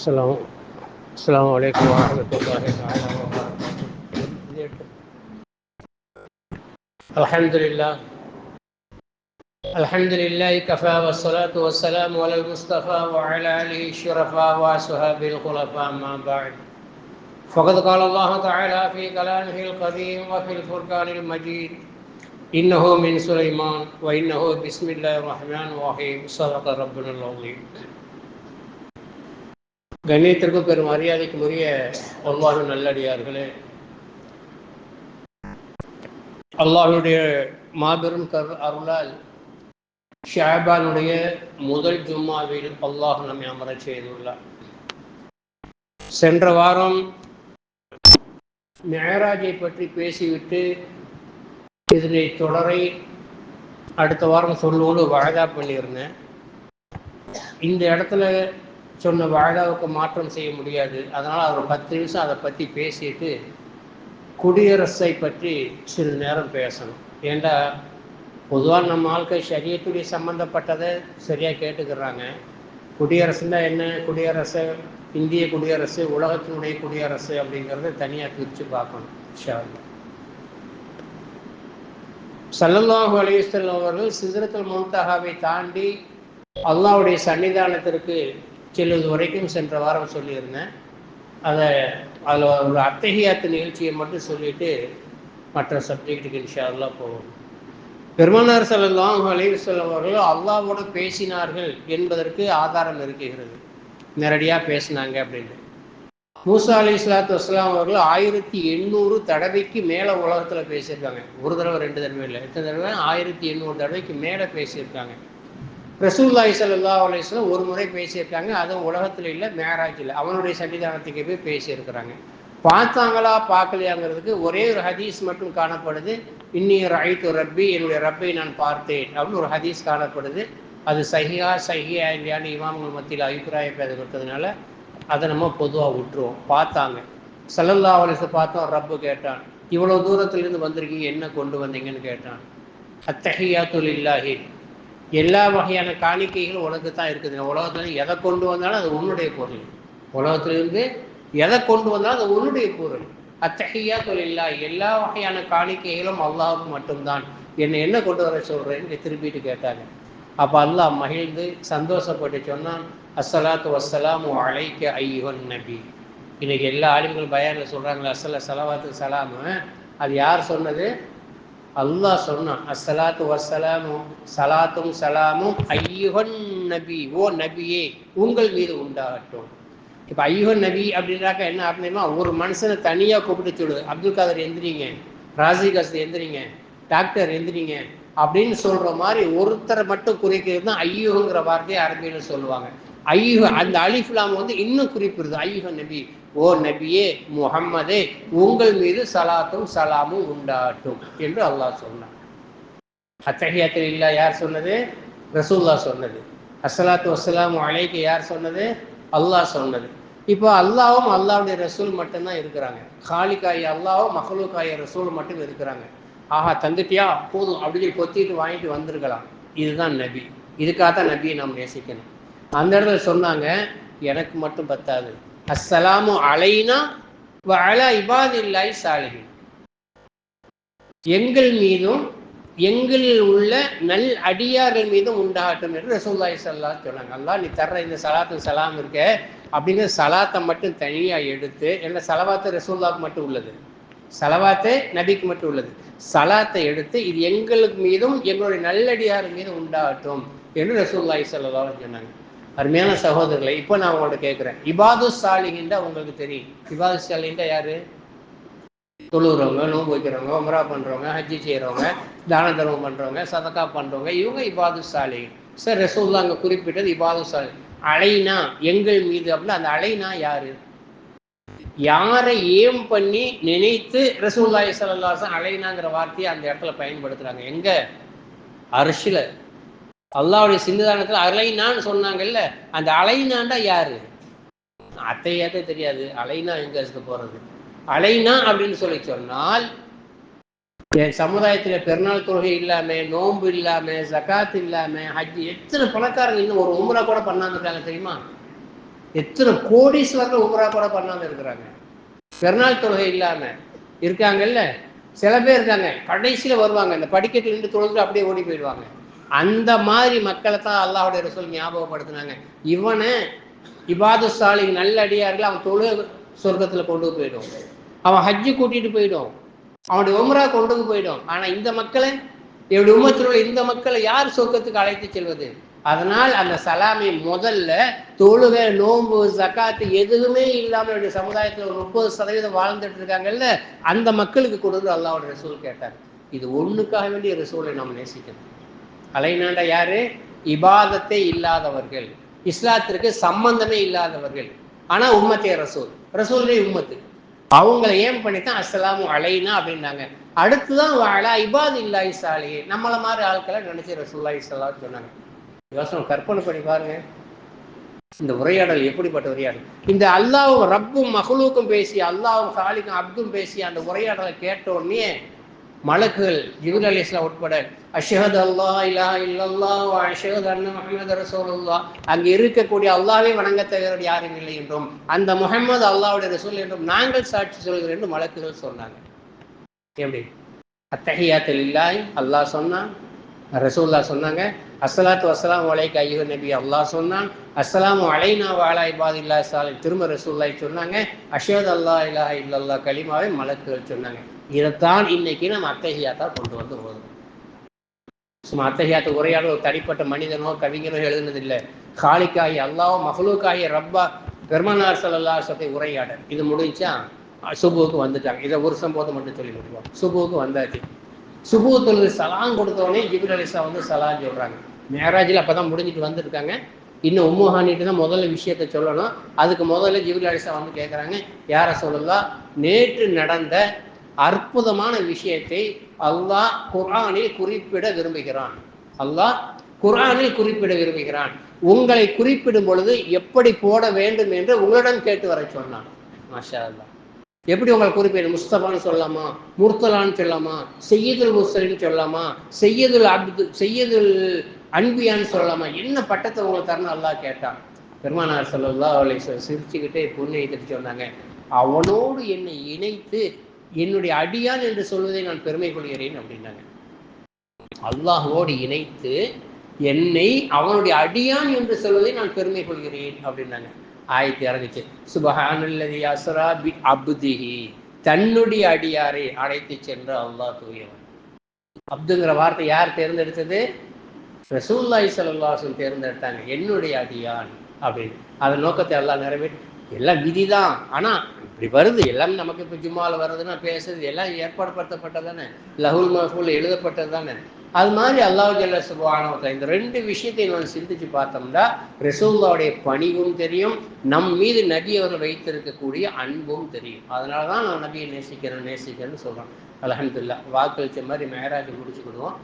السلام السلام عليكم ورحمة الله تعالى وبركاته. الحمد لله كفى والصلاة والسلام على المصطفى وعلى آله الشرفاء وأصحابه الخلفاء أما بعد فقد قال الله تعالى في كلامه القديم وفي الفرقان المجيد إنه من سليمان وإنه بسم الله الرحمن الرحيم صدق ربنا العظيم. கண்ணியத்திற்கும் பெரும் மரியாதைக்கும் உரிய அல்லாஹ்வின் நல்லடியார்களே, அல்லாஹ்வுடைய மாபெரும் அருளால் ஷஅபானுடைய முதல் ஜும்மாவில் அல்லாஹ் நம்மை அமரச் செய்துள்ளார். சென்ற வாரம் மிஅராஜை பற்றி பேசிவிட்டு இதனை தொடரை அடுத்த வாரம் சொல்லுவோன்னு வாய்தா பண்ணியிருந்தேன். இந்த இடத்துல சொன்ன வாய்தாவுக்கு மாற்றம் செய்ய முடியாது. அதனால் ஒரு 10 நிமிஷம் அதை பற்றி பேசிட்டு குடியரசை பற்றி சிறிது நேரம் பேசணும். ஏண்டா பொதுவாக நம்ம ஆட்கள் ஷரியத்துடைய சம்மந்தப்பட்டதை சரியாக கேட்டுக்கிறாங்க. குடியரசுன்னா என்ன, குடியரசு இந்திய குடியரசு, உலகத்தினுடைய குடியரசு அப்படிங்கிறத தனியாக பிரித்து பார்க்கணும். இன்ஷா அல்லாஹ். ஸல்லல்லாஹு அலைஹி வஸல்லம் அவர்கள் சித்ரத்துல் முன்தஹாவை தாண்டி அல்லாஹ்வுடைய சன்னிதானத்திற்கு செல்வது வரைக்கும் சென்ற வாரம் சொல்லியிருந்தேன். அதில் ஒரு அத்தஹியாத்து நிகழ்ச்சியை மட்டும் சொல்லிட்டு மற்ற சப்ஜெக்டுக்கு இன்ஷா அல்லாஹ் போவோம். பெருமானார் ஸல்லல்லாஹு அலைஹி வஸல்லம் அவர்கள் அல்லாஹ்வோடு பேசினார்கள் என்பதற்கு ஆதாரம் இருக்கிறது. நேரடியாக பேசினாங்க அப்படின்னு. மூசா அலைஹிஸ்ஸலாத்து வஸ்ஸலாம் அவர்கள் 1800 தடவைக்கு மேலே உலகத்தில் பேசியிருக்காங்க. ஒரு தடவை 2 தடவை இல்லை, எத்தனை தடவை? 1800 தடவைக்கு மேலே பேசியிருக்காங்க. ரசூலுல்லாஹி ஸல்லல்லாஹு அலைஹி வஸல்லம் ஒரு முறை பேசியிருக்காங்க. அதுவும் உலகத்தில் இல்லை, மேராஜில் அவனுடைய சன்னிதானத்துக்கு போய் பேசியிருக்கிறாங்க. பார்த்தாங்களா பார்க்கலையாங்கிறதுக்கு ஒரே ஒரு ஹதீஸ் மட்டும் காணப்படுது. இன்னி ரஅய்து ரப்பி, என்னுடைய ரப்பை நான் பார்த்தேன் அப்படின்னு ஒரு ஹதீஸ் காணப்படுது. அது சஹிஹா இல்லையான்னு இமாம்கள் மத்தியில் அபிப்பிராயம் பேசப்பட்டதுனால அதை நம்ம பொதுவாக விட்டுருவோம். பார்த்தாங்க. ஸல்லல்லாஹு அலைஹி வஸல்லம் பார்த்தோம். ரப்பு கேட்டான், இவ்வளோ தூரத்துலேருந்து வந்திருக்கீங்க, என்ன கொண்டு வந்தீங்கன்னு கேட்டான். அத்தஹியாத்து லில்லாஹி, எல்லா வகையான காணிக்கைகளும் உனக்கு தான் இருக்குது. உலகத்துல எதை கொண்டு வந்தாலும் அது உன்னுடைய பொருள். உலகத்திலிருந்து எதை கொண்டு வந்தாலும் அது உன்னுடைய பொருள். அத்தஹியாத்து லில்லாஹி, எல்லா வகையான காணிக்கைகளும் அல்லாஹ்வுக்கு மட்டும்தான். என்ன கொண்டு வர சொல்றேன்னு திருப்பிட்டு கேட்டாங்க. அப்போ அல்லாஹ் மகிழ்ந்து சந்தோஷப்பட்டு சொன்னான், அஸ்ஸலாத்து வஸ்ஸலாமு அலைக்க ஐயுஹன் நபி. இன்னைக்கு எல்லா ஆலிம்கள் பயானில் சொல்றாங்களே ஸலவாத்து சலாமு, அது யார் சொன்னது? அல்லாஹ் சொன்னான். அஸ்ஸலாத்து வஸ்ஸலாமு, சலாத்தும் சலாமும் ஐயுஹன் நபி, ஓ நபியே உங்கள் மீது உண்டாகட்டும். இப்போ ஐயுஹன் நபி அப்படின்றாக்க என்ன அப்படின்னா, ஒரு மனுஷனை தனியாக கூப்பிட்டு சொல்லுது, அப்துல் காதர் எந்திரிங்க, ராசி கஸ்து எந்திரிங்க, டாக்டர் எந்திரிங்க அப்படின்னு சொல்ற மாதிரி ஒருத்தரை மட்டும் குறிக்கிறது தான் ஐயுங்கிற வார்த்தையை அரபியில் சொல்லுவாங்க. ஐயுஹ, அந்த அலிஃப்லாம் இன்னும் குறிப்பிடுது. ஐயுஹன் நபி, ஓ நபியே முஹம்மதே உங்கள் மீது சலாத்தும் சலாமும் உண்டாகட்டும் என்று அல்லாஹ் சொன்னான். அத்தஹியாத்து லில்லாஹ் யார் சொன்னது? ரசூலுல்லாஹ் சொன்னது. அஸ்ஸலாத்து வஸ்ஸலாமு அலைக்க யார் சொன்னது? அல்லாஹ் சொன்னது. இப்போ அல்லாஹ்வும் அல்லாஹ்வுடைய ரசூல் மட்டும்தான் இருக்கிறாங்க. காலிகாய் அல்லாஹ்வும் மஹ்லூகாய் ரசூல் மட்டும் இருக்கிறாங்க. ஆஹா தந்துட்டியா போதும் அப்படின்னு கொத்திட்டு வாங்கிட்டு வந்திருக்கலாம். இதுதான் நபி. இதுக்காக தான் நபியை நாம் நேசிக்கணும். அந்த இடத்துல சொன்னாங்க, எனக்கு மட்டும் பத்தாது, அஸ்ஸலாமு அலைனா வ அலா இபாதில்லாஹி ஸாலிஹீன், எங்கள் மீதும் எங்களில் உள்ள நல் அடியார்கள் மீதும் உண்டாகட்டும் என்று ரசூலுல்லாஹி ஸல்லல்லாஹு அலைஹி வஸல்லம் சொன்னாங்க. அல்லாஹ் நீ தர்ற இந்த சலாத்து சலாம் இருக்க அப்படிங்கிற சலாத்தை மட்டும் தனியாக எடுத்து, என்ன சலவாத்து ரசூலுல்லாஹ்க்கு மட்டும் உள்ளது, சலவாத்து நபிக்கு மட்டும் உள்ளது, சலாத்தை எடுத்து இது எங்களுக்கு மீதும் எங்களுடைய நல்லடியார் மீதும் உண்டாகட்டும் என்று ரசூலுல்லாஹி ஸல்லல்லாஹு அலைஹி வஸல்லம் சொன்னாங்க. அருமையான சகோதரர்களை, இப்போ நான் உங்கள்ட்ட கேட்குறேன், இபாது சாலிஹின்டா உங்களுக்கு தெரியும். இபாது சாலிஹின்டா யாரு? தொழுகிறவங்க, நோன்பு வைக்கிறவங்க, உம்ரா பண்ணுறவங்க, ஹஜ்ஜி செய்கிறவங்க, தான தர்மம் பண்ணுறவங்க, சதக்கா பண்ணுறவங்க, இவங்க இபாது சாலிஹின். சார் ரசூலுல்லாஹ் அங்கே குறிப்பிட்டது இபாது சாலிஹின். அலைனா எங்கள் மீது அப்படின்னா அந்த அலைனா யாரு? யாரை ஏம் பண்ணி நினைத்து ரசூலுல்லாஹி ஸல்லல்லாஹு அலைஹி வஸல்லம் அலைனாங்கிற வார்த்தையை அந்த இடத்துல பயன்படுத்துறாங்க. எங்க? அர்ஷில் அல்லாஹ்வுடைய சிந்ததானத்துல அலைனான்னு சொன்னாங்கல்ல, அந்த அலைனாண்டா யாரு? அத்தையாத்தே தெரியாது, அலைனா எங்க இருக்க போறது? அலைனா அப்படின்னு சொல்லி சொன்னால், என் சமுதாயத்துல பெருநாள் தொழுகை இல்லாம, நோன்பு இல்லாம, ஜகாத் இல்லாம, ஹஜ், எத்தனை பணக்காரங்க இன்னும் ஒரு உம்ரா கூட பண்ணாம இருக்காங்க தெரியுமா? எத்தனை கோடீஸ்வரர்கள் உம்ரா கூட பண்ணாம இருக்கிறாங்க. பெருநாள் தொழுகை இல்லாம இருக்காங்கல்ல. சில பேர் இருக்காங்க கடைசியில வருவாங்க, இந்த படிக்கட்டு நின்று தொழுது அப்படியே ஓடி போயிடுவாங்க. அந்த மாதிரி மக்களை தான் அல்லாஹ்வுடைய ரசூல் ஞாபகப்படுத்தினாங்க. இவனை இபாது சாலிஹ் நல்ல அடியார்கள் அவன் தொழுகை சொர்க்கத்துல கொண்டு போயிடும், அவன் ஹஜ்ஜு கூட்டிட்டு போயிடும், அவனுடைய உம்ரா கொண்டு போயிடும். ஆனா இந்த மக்களை, என்னுடைய உம்மத்தில் உள்ள இந்த மக்களை யார் சொர்க்கத்துக்கு அழைத்து செல்வது? அதனால் அந்த சலாமை முதல்ல தொழுகை, நோன்பு, ஜக்காத்து எதுவுமே இல்லாமல் என்னுடைய சமுதாயத்தில் ஒரு 30% வாழ்ந்துட்டு இருக்காங்கல்ல, அந்த மக்களுக்கு கொடுத்து அல்லாஹ்வுடைய ரசூல் கேட்டார். இது ஒண்ணுக்காக வேண்டிய ரசூலை நாம் நேசிக்கணும். அலைநாண்ட யாரு? இபாதத்தை இல்லாதவர்கள், இஸ்லாத்திற்கு சம்பந்தமே இல்லாதவர்கள். ஆனா உம்மத்தே ரசூல், ரசூலே உம்மத்து. அவங்களை ஏன் பண்ணித்தான் அஸ்ஸலாமு அலைனா அப்படின்னாங்க. அடுத்துதான் வாழா இபாது இல்லாஹி சாலிஹ், நம்மள மாதிரி ஆட்களை நினைச்சு ரசூலுல்லாஹி ஸல்லல்லாஹு அலைஹி சொன்னாங்க. யோசனை கற்பனை பண்ணி பாருங்க, இந்த உரையாடல் எப்படிப்பட்ட உரையாடல். இந்த அல்லாஹ்வும் ரப்பும் மஹ்லூக்கும் பேசி, அல்லாஹ்வும் காலிக்கும் அப்தும் பேசி அந்த உரையாடலை கேட்ட உடனே மலக்குகள் ஜிப்ரீல் அலைஹிஸ்ஸலாம் உட்பட அஷ்ஹது அல்லாஹ் இலாஹ இல்லல்லாஹ் வ அஷ்ஹது அன்ன முஹம்மது ரசூலுல்லாஹ், அங்கே இருக்கக்கூடிய அல்லாஹ்வை வணங்க தவிர யாரும் இல்லை என்றும் அந்த முஹம்மது அல்லாஹ்வுடைய ரசூல் என்றும் நாங்கள் சாட்சி சொல்கிறோம் என்று மலக்குகள் சொன்னாங்க. எப்படி? அத்தஹியாத்து லில்லாஹி அல்லாஹ் சொன்னான், ரசூலுல்லாஹ் சொன்னாங்க. அஸ்ஸலாத்து வஸ்ஸலாமு அலைக்க அய்யுஹன் நபி அல்லாஹ் சொன்னான். அஸ்ஸலாமு அலைனா வ அலா இபாதில்லாஹி ஸாலிஹீன் திரும்ப ரசூலுல்லாஹ் சொன்னாங்க. அஷ்ஹது அல்லாஹ் இலாஹ இல்லல்லாஹ் கலிமாவை மலக்குகள் சொன்னாங்க. இதைத்தான் இன்னைக்கு நம்ம அத்தஹியாத்தா கொண்டு வந்து ஓதுறோம். சும்மா அத்தஹியாத்து உரையாட ஒரு தனிப்பட்ட மனிதனோ கவிஞனோ எழுதுனதில்லை. காலிக்காகி அல்லாஹ், மஹ்லூக்காகி ரப்பா, பெருமானார் ஸல்லல்லாஹு அலைஹி வஸல்லம் உரையாட. இது முடிஞ்சா சுபுவுக்கு வந்துட்டாங்க. இதை ஒரு சம்பவத்தை மட்டும் சொல்லி விட்டுருவோம். சுபுவுக்கு வந்தாச்சு. சுபு தொழுது சலாம் கொடுத்தவொடனே ஜிப்ரீல் அலைஹிஸ்ஸலாம் வந்து சலாம் சொல்றாங்க. மேராஜில் அப்பதான் முடிஞ்சிட்டு வந்துருக்காங்க. இன்னும் உம்முஹானிட்டு தான் முதல்ல விஷயத்த சொல்லணும். அதுக்கு முதல்ல ஜிப்ரீல் அலைஹிஸ்ஸலாம் வந்து கேட்குறாங்க, யா ரசூலல்லாஹ், நேற்று நடந்த அற்புதமான விஷயத்தை அல்லாஹ் குர்ஆனில் குறிப்பிட விரும்புகிறான். அல்லாஹ் குர்ஆனில் குறிப்பிட விரும்புகிறான். உங்களை குறிப்பிடும் பொழுது எப்படி போட வேண்டும் என்று உங்களிடம் கேட்டு வர சொன்னான். மாஷா அல்லாஹ். எப்படி உங்களை குறிப்பிட? முஸ்தபான்னு சொல்லலாமா, முர்த்தலான்னு சொல்லலாமா, செய்யதுல் முர்சலின்னு சொல்லலாமா, செய்யதுல் அப்து, செய்யதுல் அன்பியான்னு சொல்லலாமா, என்ன பட்டத்தை உங்களுக்கு தரணும் அல்லாஹ் கேட்டான். பெருமானார் ஸல்லல்லாஹு அலைஹி வஸல்லம் சிரிச்சுக்கிட்டே புன்னகைத்து சொன்னாங்க, அவனோடு என்னை இணைத்து என்னுடைய அடியான் என்று சொல்வதை நான் பெருமை கொள்கிறேன் அப்படின்னாங்க. அல்லாஹ்வோடு இணைத்து என்னை அவனுடைய அடியான் என்று சொல்வதை நான் பெருமை கொள்கிறேன் அப்படின்னாங்க. ஆயத்து இறங்குச்சு. சுப்ஹானல்லதி அஸ்ரா பி அப்திஹி, தன்னுடைய அடியாரை அழைத்து சென்ற அல்லாஹ் தூயவன். அப்துங்கிற வார்த்தை யார் தேர்ந்தெடுத்தது? ரசூலுல்லாஹி ஸல்லல்லாஹு அலைஹி வஸல்லம் தேர்ந்தெடுத்தாங்க. என்னுடைய அடியான் அப்படின்னு. அதன் நோக்கத்தை எல்லாம் நிறைவேற்றி, எல்லாம் விதிதான். ஆனா இப்படி வருது எல்லாம் நமக்கு. இப்போ ஜும்மாவில் வருதுன்னா பேசுறது எல்லாம் ஏற்பாடுபடுத்தப்பட்டது தானே, லஹுல் மஹ்ஃபூல் எழுதப்பட்டது தானே. அது மாதிரி அல்லாஹ் ஜல்ல சுப்ஹானஹு வ தஆலா இந்த ரெண்டு விஷயத்தை நான் சிந்திச்சு பார்த்தோம்னா ரசூலுல்லாஹ்வுடைய பணிவும் தெரியும், நம் மீது நபி அவர்கள் வைத்திருக்கக்கூடிய அன்பும் தெரியும். அதனால தான் நான் நபியை நேசிக்கிறேன்னு சொல்றேன். அல்ஹம்துலில்லாஹ். வாக்களிச்ச மாதிரி மேராஜ் முடிச்சுக்கிடுவோம்.